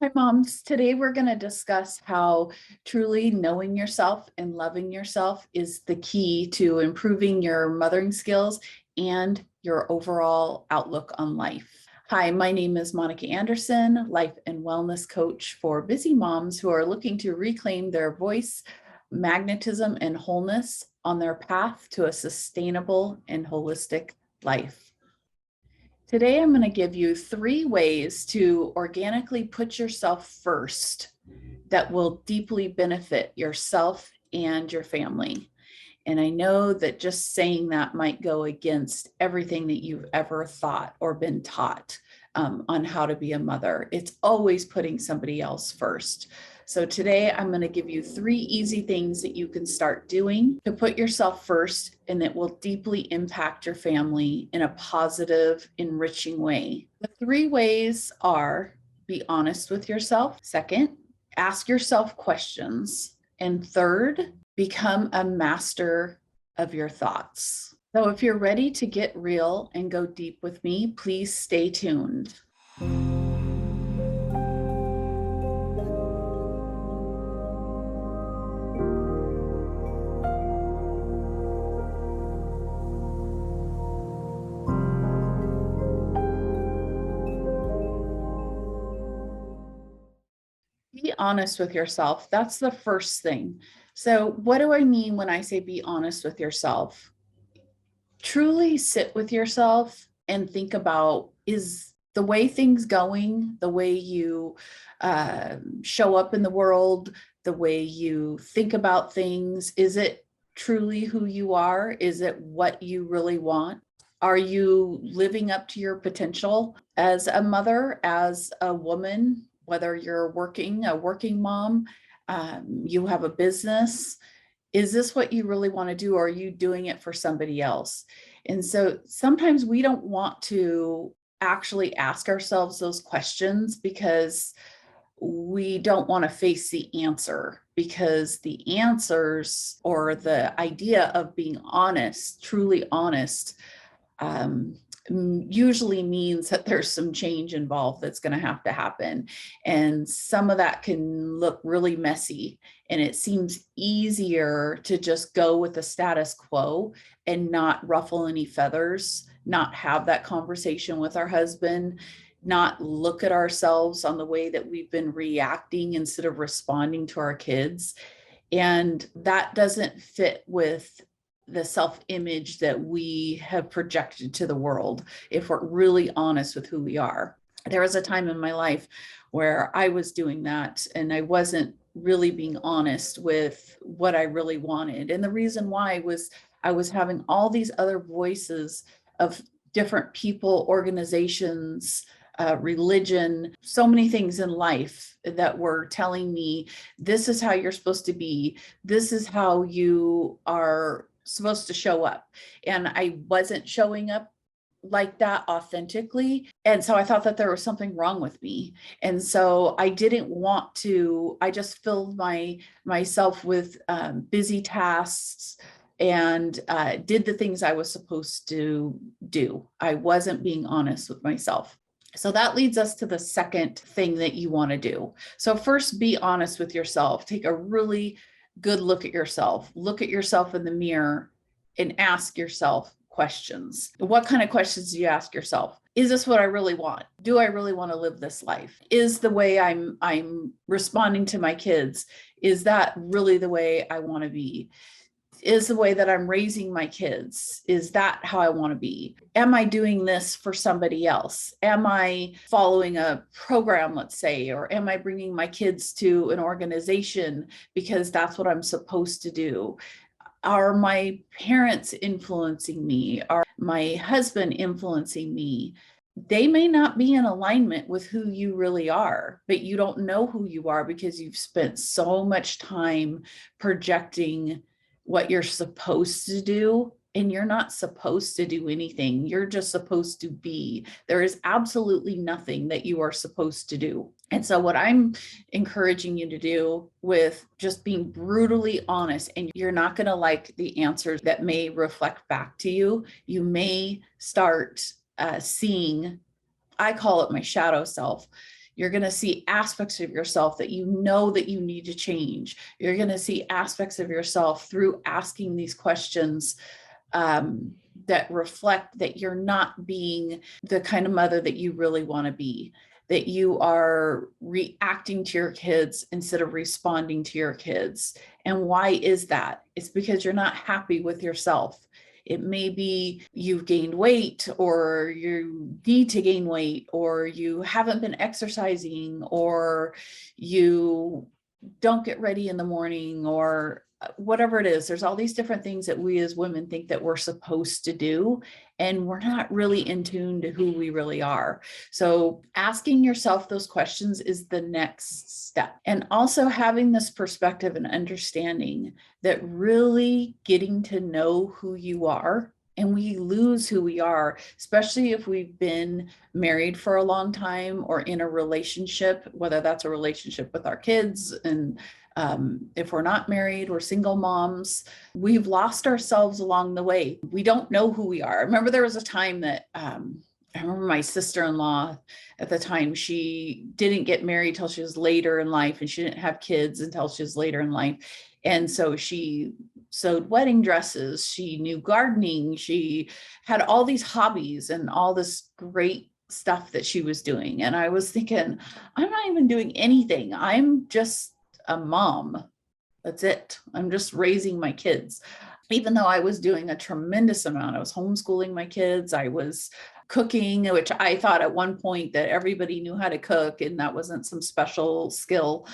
Hi, moms. Today we're going to discuss how truly knowing yourself and loving yourself is the key to improving your mothering skills and your overall outlook on life. Hi, my name is Monica Anderson, life and wellness coach for busy moms who are looking to reclaim their voice, magnetism, and wholeness on their path to a sustainable and holistic life. Today, I'm going to give you 3 ways to organically put yourself first that will deeply benefit yourself and your family. And I know that just saying that might go against everything that you've ever thought or been taught on how to be a mother. It's always putting somebody else first. So today I'm going to give you 3 easy things that you can start doing to put yourself first, and that will deeply impact your family in a positive, enriching way. The 3 ways are: be honest with yourself. Second, ask yourself questions. And third, become a master of your thoughts. So if you're ready to get real and go deep with me, please stay tuned. Be honest with yourself. That's the first thing. So, what do I mean when I say be honest with yourself? Truly sit with yourself and think about, is the way things going, the way you show up in the world, the way you think about things, is it truly who you are? Is it what you really want? Are you living up to your potential as a mother, as a woman, whether you're a working mom, you have a business? Is this what you really want to do? Or are you doing it for somebody else? And so sometimes we don't want to actually ask ourselves those questions because we don't want to face the answer, because the answers, or the idea of being honest, truly honest, usually means that there's some change involved that's going to have to happen. And some of that can look really messy. And it seems easier to just go with the status quo and not ruffle any feathers, not have that conversation with our husband, not look at ourselves on the way that we've been reacting instead of responding to our kids. And that doesn't fit with the self-image that we have projected to the world, if we're really honest with who we are. There was a time in my life where I was doing that, and I wasn't really being honest with what I really wanted. And the reason why was I was having all these other voices of different people, organizations, religion, so many things in life that were telling me, this is how you're supposed to be. This is how you are supposed to show up. And I wasn't showing up like that authentically. And so I thought that there was something wrong with me. And so I didn't want to, I just filled myself with busy tasks and did the things I was supposed to do. I wasn't being honest with myself. So that leads us to the second thing that you want to do. So first, be honest with yourself. Take a really good look at yourself. Look at yourself in the mirror and ask yourself questions. What kind of questions do you ask yourself? Is this what I really want? Do I really want to live this life? Is the way I'm responding to my kids, is that really the way I want to be? Is the way that I'm raising my kids, is that how I want to be? Am I doing this for somebody else? Am I following a program, let's say, or am I bringing my kids to an organization because that's what I'm supposed to do? Are my parents influencing me? Are my husband influencing me? They may not be in alignment with who you really are, but you don't know who you are because you've spent so much time projecting what you're supposed to do, and you're not supposed to do anything. You're just supposed to be. There is absolutely nothing that you are supposed to do. And so what I'm encouraging you to do, with just being brutally honest, and you're not going to like the answers that may reflect back to you. You may start seeing, I call it my shadow self. You're going to see aspects of yourself that you know that you need to change. You're going to see aspects of yourself through asking these questions that reflect that you're not being the kind of mother that you really want to be, that you are reacting to your kids instead of responding to your kids. And why is that? It's because you're not happy with yourself. It may be you've gained weight, or you need to gain weight, or you haven't been exercising, or you don't get ready in the morning, or whatever it is. There's all these different things that we as women think that we're supposed to do, and we're not really in tune to who we really are. So asking yourself those questions is the next step. And also having this perspective and understanding that really getting to know who you are, and we lose who we are, especially if we've been married for a long time or in a relationship, whether that's a relationship with our kids, and if we're not married, we're single moms, we've lost ourselves along the way. We don't know who we are. I remember there was a time that I remember my sister-in-law at the time, she didn't get married till she was later in life, and she didn't have kids until she was later in life. And so she sewed wedding dresses, she knew gardening, she had all these hobbies and all this great stuff that she was doing. And I was thinking, I'm not even doing anything. I'm just a mom. That's it. I'm just raising my kids. Even though I was doing a tremendous amount, I was homeschooling my kids, I was cooking, which I thought at one point that everybody knew how to cook, and that wasn't some special skill.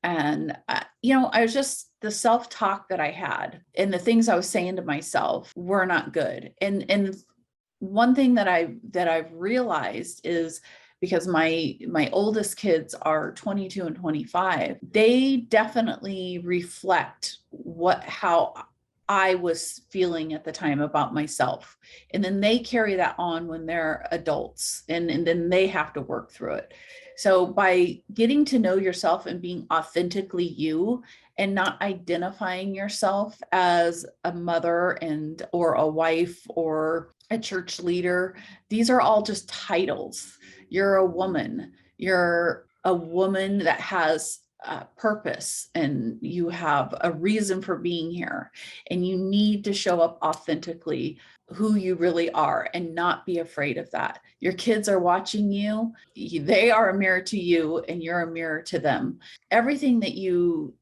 And, I was just, the self-talk that I had and the things I was saying to myself were not good. And one thing that I've realized is, because my oldest kids are 22 and 25, they definitely reflect how I was feeling at the time about myself. And then they carry that on when they're adults, and then they have to work through it. So by getting to know yourself and being authentically you, and not identifying yourself as a mother or a wife or a church leader, these are all just titles. You're a woman. You're a woman that has purpose, and you have a reason for being here, and you need to show up authentically who you really are and not be afraid of that. Your kids are watching you. They are a mirror to you, and you're a mirror to them. Everything that you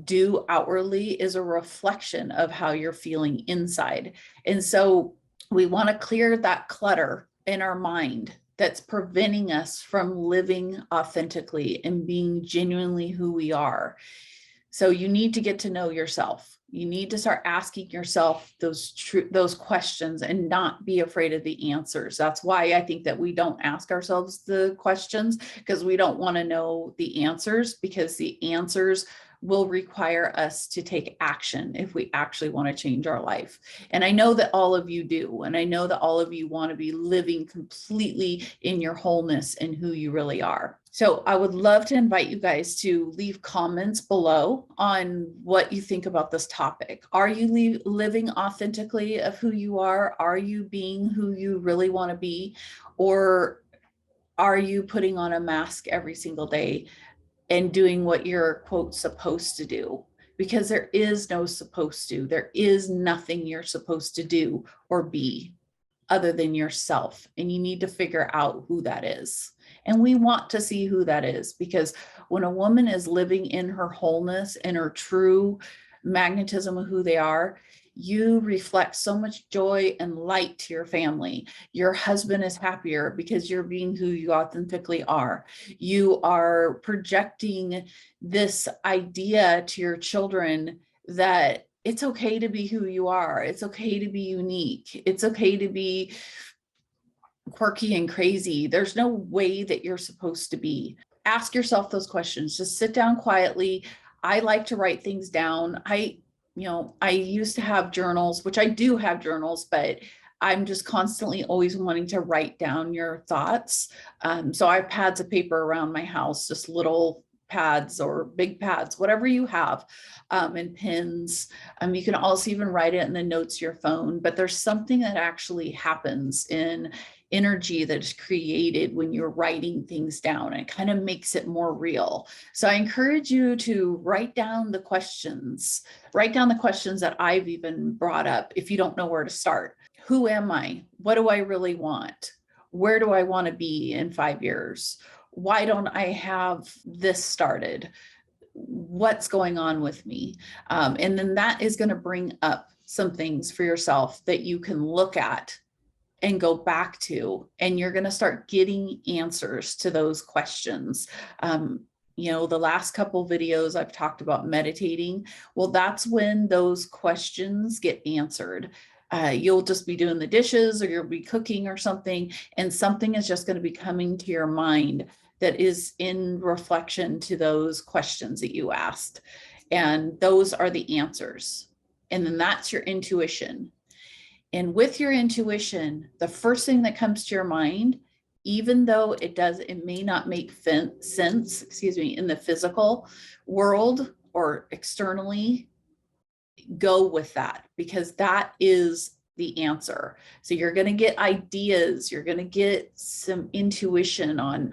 do outwardly is a reflection of how you're feeling inside. And so we want to clear that clutter in our mind that's preventing us from living authentically and being genuinely who we are. So you need to get to know yourself. You need to start asking yourself those questions and not be afraid of the answers. That's why I think that we don't ask ourselves the questions, because we don't want to know the answers, because the answers will require us to take action if we actually want to change our life. And I know that all of you do. And I know that all of you want to be living completely in your wholeness and who you really are. So I would love to invite you guys to leave comments below on what you think about this topic. Are you living authentically of who you are? Are you being who you really want to be? Or are you putting on a mask every single day and doing what you're, quote, supposed to do? Because there is no supposed to. There is nothing you're supposed to do or be other than yourself. And you need to figure out who that is. And we want to see who that is, because when a woman is living in her wholeness and her true magnetism of who they are, you reflect so much joy and light to your family. Your husband is happier because you're being who you authentically are. You are projecting this idea to your children that it's okay to be who you are. It's okay to be unique. It's okay to be quirky and crazy. There's no way that you're supposed to be. Ask yourself those questions. Just sit down quietly. I like to write things down. I used to have journals, which I do have journals, but I'm just constantly always wanting to write down your thoughts. So I have pads of paper around my house, just little notepads or big pads, whatever you have, and pens. You can also even write it in the notes of your phone, but there's something that actually happens in energy that is created when you're writing things down, and it kind of makes it more real. So I encourage you to write down the questions that I've even brought up if you don't know where to start. Who am I? What do I really want? Where do I want to be in 5 years? Why don't I have this started? What's going on with me? And then that is going to bring up some things for yourself that you can look at and go back to, and you're going to start getting answers to those questions. The last couple videos I've talked about meditating. Well, that's when those questions get answered. You'll just be doing the dishes, or you'll be cooking or something, and something is just going to be coming to your mind that is in reflection to those questions that you asked. And those are the answers. And then that's your intuition. And with your intuition, the first thing that comes to your mind, even though it may not make sense, in the physical world or externally, go with that, because that is the answer. So you're going to get ideas, you're going to get some intuition on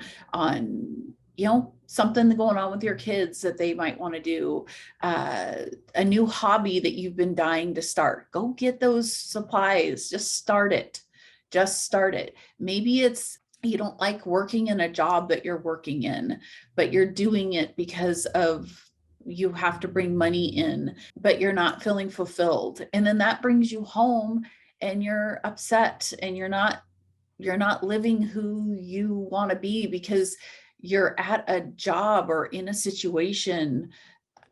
something going on with your kids that they might want to do, a new hobby that you've been dying to start. Go get those supplies. Just start it. Maybe it's you don't like working in a job that you're working in, but you're doing it because of you have to bring money in, but you're not feeling fulfilled. And then that brings you home and you're upset, and you're not living who you want to be, because you're at a job or in a situation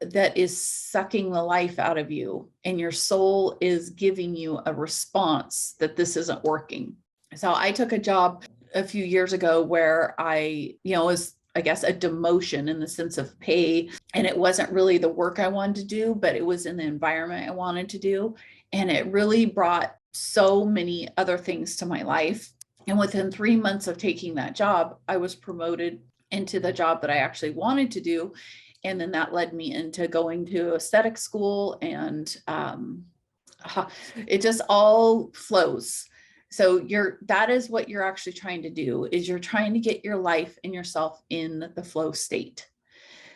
that is sucking the life out of you, and your soul is giving you a response that this isn't working. So I took a job a few years ago where I, was, I guess, a demotion in the sense of pay. And it wasn't really the work I wanted to do, but it was in the environment I wanted to do. And it really brought so many other things to my life. And within 3 months of taking that job, I was promoted into the job that I actually wanted to do. And then that led me into going to aesthetic school, and it just all flows. So that is what you're actually trying to do, is you're trying to get your life and yourself in the flow state.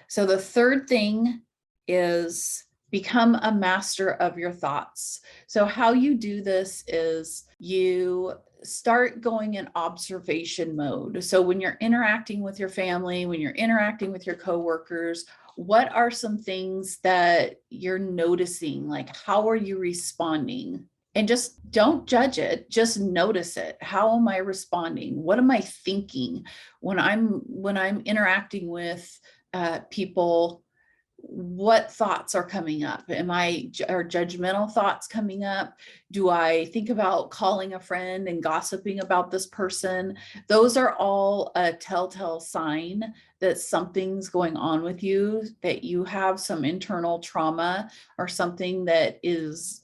So the third thing is become a master of your thoughts. So how you do this is you start going in observation mode. So when you're interacting with your family, when you're interacting with your coworkers, what are some things that you're noticing? Like, how are you responding? And just don't judge it, just notice it. How am I responding? What am I thinking when I'm interacting with people? What thoughts are coming up? Are judgmental thoughts coming up? Do I think about calling a friend and gossiping about this person? Those are all a telltale sign that something's going on with you, that you have some internal trauma or something that is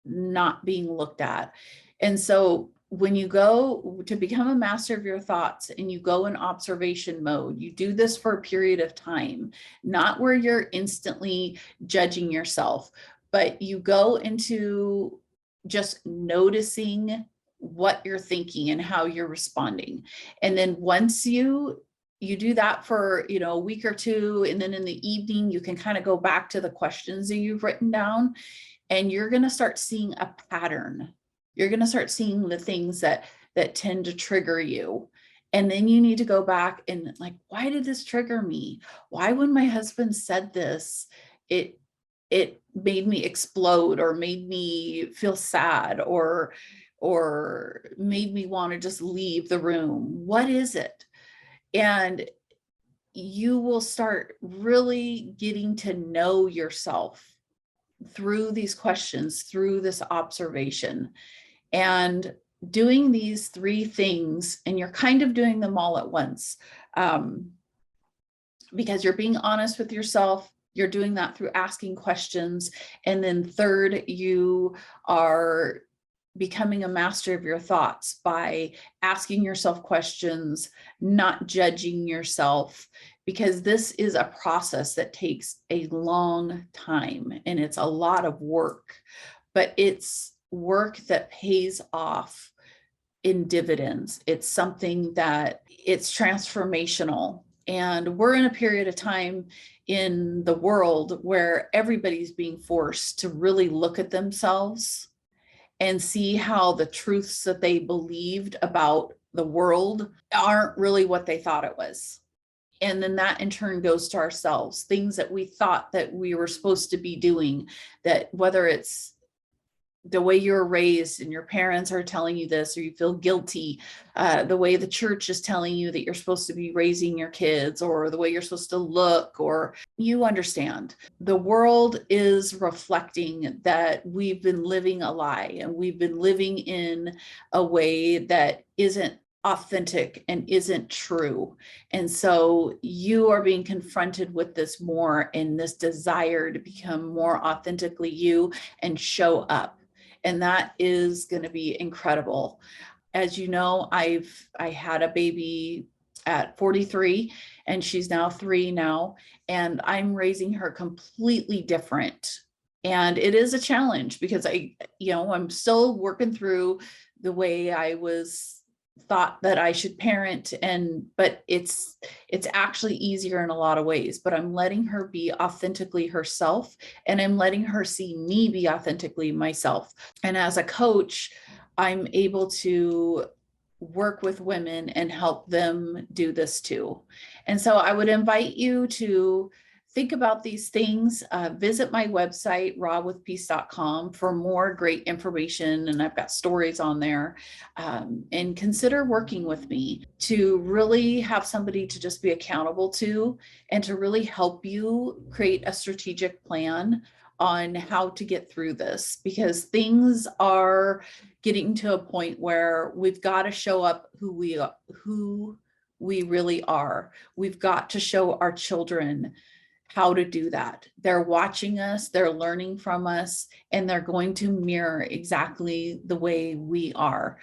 not being looked at. And so when you go to become a master of your thoughts and you go in observation mode, you do this for a period of time, not where you're instantly judging yourself, but you go into just noticing what you're thinking and how you're responding. And then once you do that for, a week or two, and then in the evening, you can kind of go back to the questions that you've written down, and you're going to start seeing a pattern. You're going to start seeing the things that tend to trigger you. And then you need to go back and like, why did this trigger me? Why, when my husband said this, it made me explode, or made me feel sad, or made me want to just leave the room? What is it? And you will start really getting to know yourself through these questions, through this observation, and doing these 3 things. And you're kind of doing them all at once, because you're being honest with yourself. You're doing that through asking questions. And then third, you are becoming a master of your thoughts by asking yourself questions, not judging yourself, because this is a process that takes a long time and it's a lot of work, but it's work that pays off in dividends. It's something that it's transformational. And we're in a period of time in the world where everybody's being forced to really look at themselves and see how the truths that they believed about the world aren't really what they thought it was. And then that in turn goes to ourselves, things that we thought that we were supposed to be doing, that whether it's the way you're raised and your parents are telling you this, or you feel guilty, the way the church is telling you that you're supposed to be raising your kids, or the way you're supposed to look, or you understand. The world is reflecting that we've been living a lie and we've been living in a way that isn't authentic and isn't true. And so you are being confronted with this more, and this desire to become more authentically you and show up. And that is going to be incredible. As you know, I had a baby at 43 and she's now 3 now, and I'm raising her completely different. And it is a challenge because I'm still working through the way I was thought that I should parent, but it's actually easier in a lot of ways. But I'm letting her be authentically herself, and I'm letting her see me be authentically myself. And as a coach, I'm able to work with women and help them do this too. And so I would invite you to think about these things. Visit my website, rawwithpeace.com, for more great information. And I've got stories on there. And consider working with me to really have somebody to just be accountable to, and to really help you create a strategic plan on how to get through this, because things are getting to a point where we've got to show up who we really are. We've got to show our children how to do that. They're watching us, they're learning from us, and they're going to mirror exactly the way we are.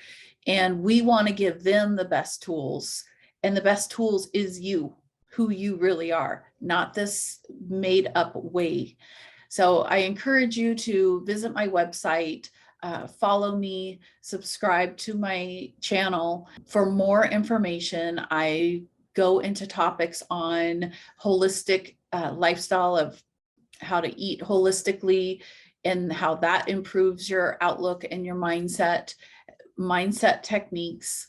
And we want to give them the best tools. And the best tools is you, who you really are, not this made up way. So I encourage you to visit my website, follow me, subscribe to my channel for more information. I go into topics on holistic lifestyle, of how to eat holistically and how that improves your outlook and your mindset techniques,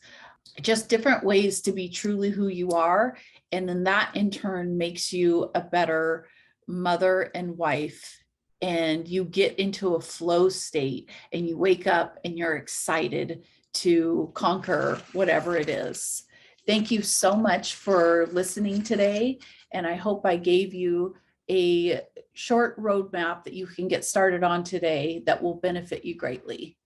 just different ways to be truly who you are. And then that in turn makes you a better mother and wife. And you get into a flow state and you wake up and you're excited to conquer whatever it is. Thank you so much for listening today. And I hope I gave you a short roadmap that you can get started on today that will benefit you greatly.